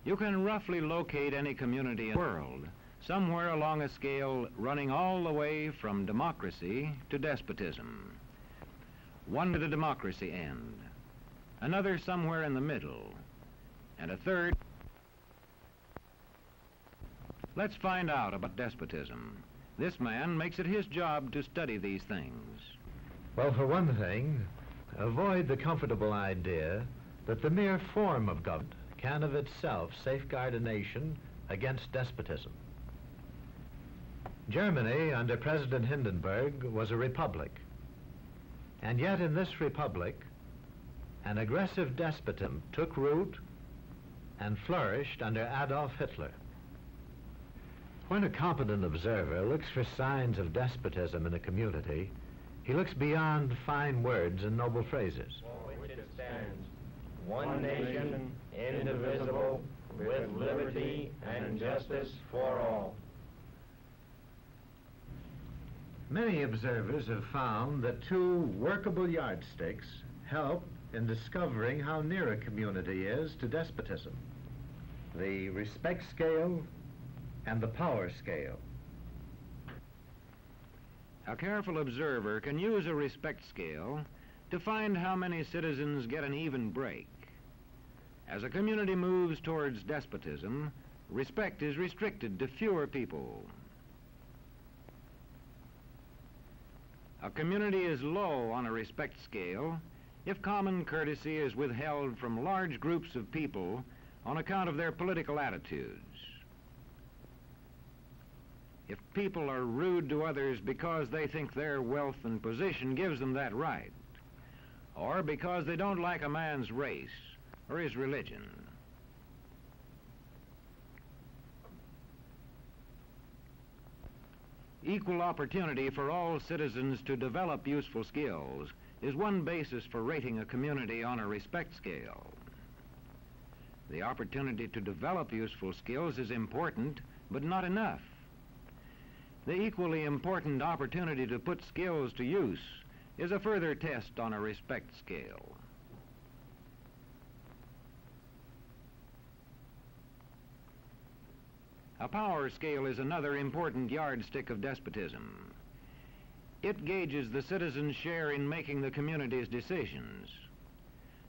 You can roughly locate any community in the world, somewhere along a scale running all the way from democracy to despotism. One to the democracy end, another somewhere in the middle, and a third. Let's find out about despotism. This man makes it his job to study these things. Well, for one thing, avoid the comfortable idea that the mere form of government can of itself safeguard a nation against despotism. Germany, under President Hindenburg, was a republic. And yet in this republic, an aggressive despotism took root and flourished under Adolf Hitler. When a competent observer looks for signs of despotism in a community, he looks beyond fine words and noble phrases. For which it stands, one nation, indivisible, with liberty and justice for all. Many observers have found that two workable yardsticks help in discovering how near a community is to despotism: the respect scale and the power scale. A careful observer can use a respect scale to find how many citizens get an even break. As a community moves towards despotism, respect is restricted to fewer people. A community is low on a respect scale if common courtesy is withheld from large groups of people on account of their political attitudes. If people are rude to others because they think their wealth and position gives them that right, or because they don't like a man's race or his religion. Equal opportunity for all citizens to develop useful skills is one basis for rating a community on a respect scale. The opportunity to develop useful skills is important, but not enough. The equally important opportunity to put skills to use is a further test on a respect scale. A power scale is another important yardstick of despotism. It gauges the citizens' share in making the community's decisions.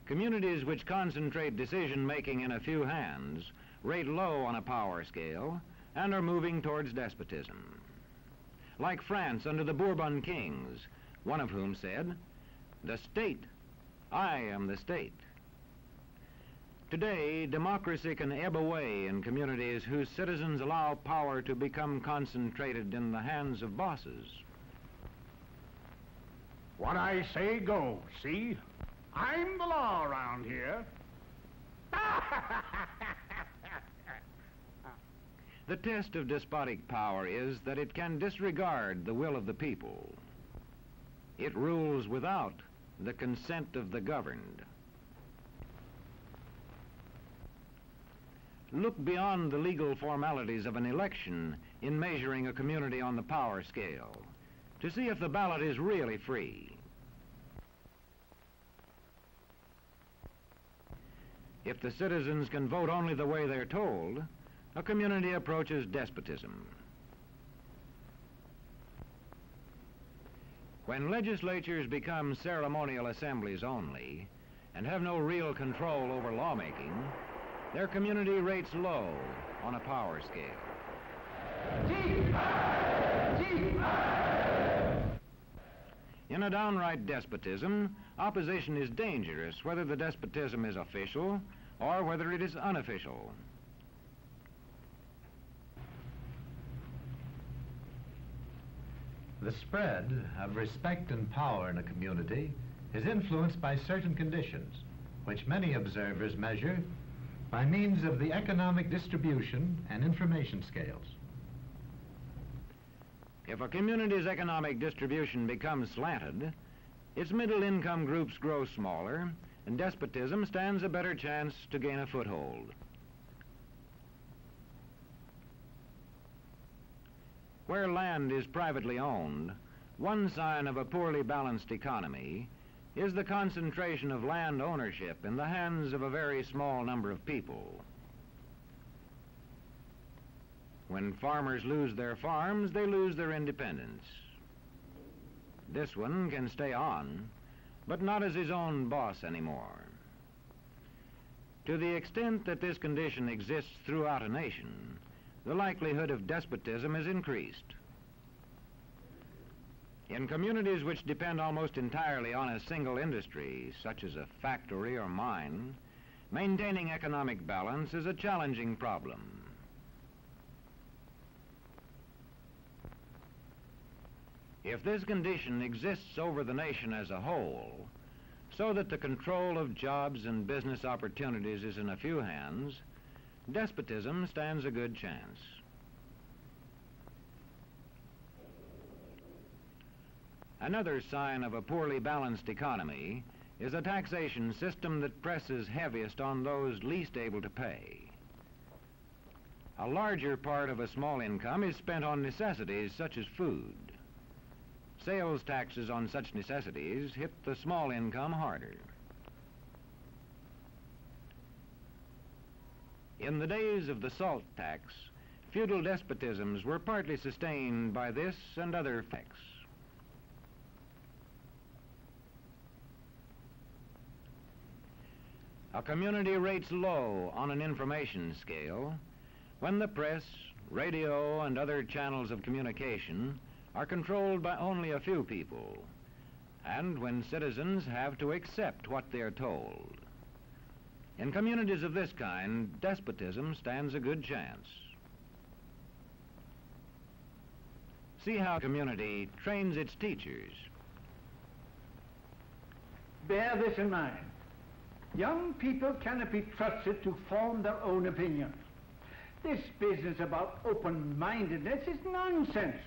Communities which concentrate decision-making in a few hands rate low on a power scale and are moving towards despotism. Like France under the Bourbon kings, one of whom said, "The state, I am the state." Today, democracy can ebb away in communities whose citizens allow power to become concentrated in the hands of bosses. What I say goes, see? I'm the law around here. The test of despotic power is that it can disregard the will of the people. It rules without the consent of the governed. Look beyond the legal formalities of an election in measuring a community on the power scale to see if the ballot is really free. If the citizens can vote only the way they're told, a community approaches despotism. When legislatures become ceremonial assemblies only and have no real control over lawmaking, their community rates low on a power scale. In a downright despotism, opposition is dangerous, whether the despotism is official or whether it is unofficial. The spread of respect and power in a community is influenced by certain conditions, which many observers measure by means of the economic distribution and information scales. If a community's economic distribution becomes slanted, its middle-income groups grow smaller, and despotism stands a better chance to gain a foothold. Where land is privately owned, one sign of a poorly balanced economy is the concentration of land ownership in the hands of a very small number of people. When farmers lose their farms, they lose their independence. This one can stay on, but not as his own boss anymore. To the extent that this condition exists throughout a nation, the likelihood of despotism is increased. In communities which depend almost entirely on a single industry, such as a factory or mine, maintaining economic balance is a challenging problem. If this condition exists over the nation as a whole, so that the control of jobs and business opportunities is in a few hands, despotism stands a good chance. Another sign of a poorly balanced economy is a taxation system that presses heaviest on those least able to pay. A larger part of a small income is spent on necessities such as food. Sales taxes on such necessities hit the small income harder. In the days of the salt tax, feudal despotisms were partly sustained by this and other effects. A community rates low on an information scale when the press, radio, and other channels of communication are controlled by only a few people, and when citizens have to accept what they're told. In communities of this kind, despotism stands a good chance. See how a community trains its teachers. Bear this in mind. Young people cannot be trusted to form their own opinions. This business about open-mindedness is nonsense.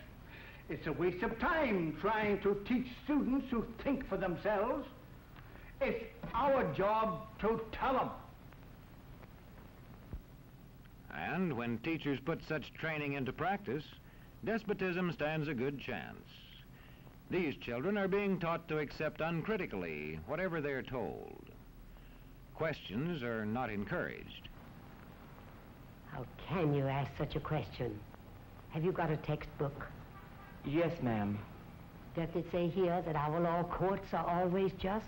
It's a waste of time trying to teach students to think for themselves. It's our job to tell them. And when teachers put such training into practice, despotism stands a good chance. These children are being taught to accept uncritically whatever they're told. Questions are not encouraged. How can you ask such a question? Have you got a textbook? Yes, ma'am. Does it say here that our law courts are always just?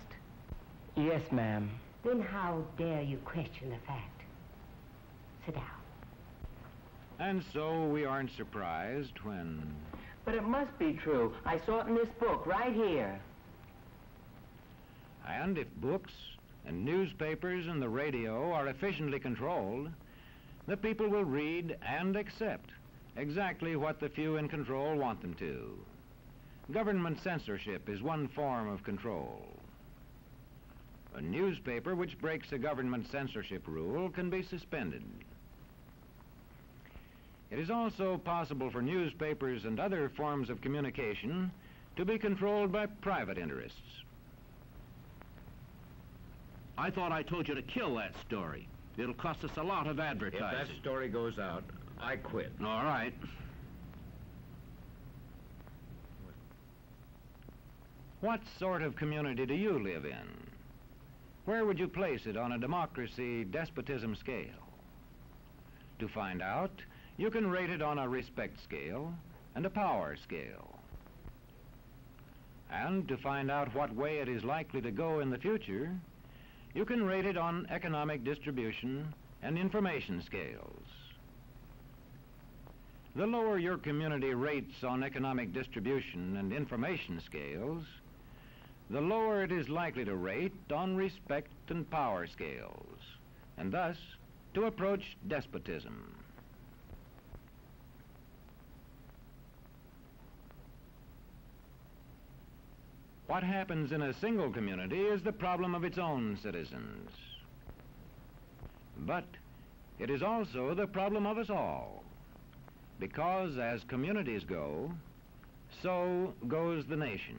Yes, ma'am. Then how dare you question the fact? Sit down. And so we aren't surprised when... But it must be true. I saw it in this book right here. And if books and newspapers and the radio are efficiently controlled, the people will read and accept exactly what the few in control want them to. Government censorship is one form of control. A newspaper which breaks a government censorship rule can be suspended. It is also possible for newspapers and other forms of communication to be controlled by private interests. I thought I told you to kill that story. It'll cost us a lot of advertising. If that story goes out, I quit. All right. What sort of community do you live in? Where would you place it on a democracy-despotism scale? To find out, you can rate it on a respect scale and a power scale. And to find out what way it is likely to go in the future, you can rate it on economic distribution and information scales. The lower your community rates on economic distribution and information scales, the lower it is likely to rate on respect and power scales, and thus to approach despotism. What happens in a single community is the problem of its own citizens. But it is also the problem of us all, because as communities go, so goes the nation.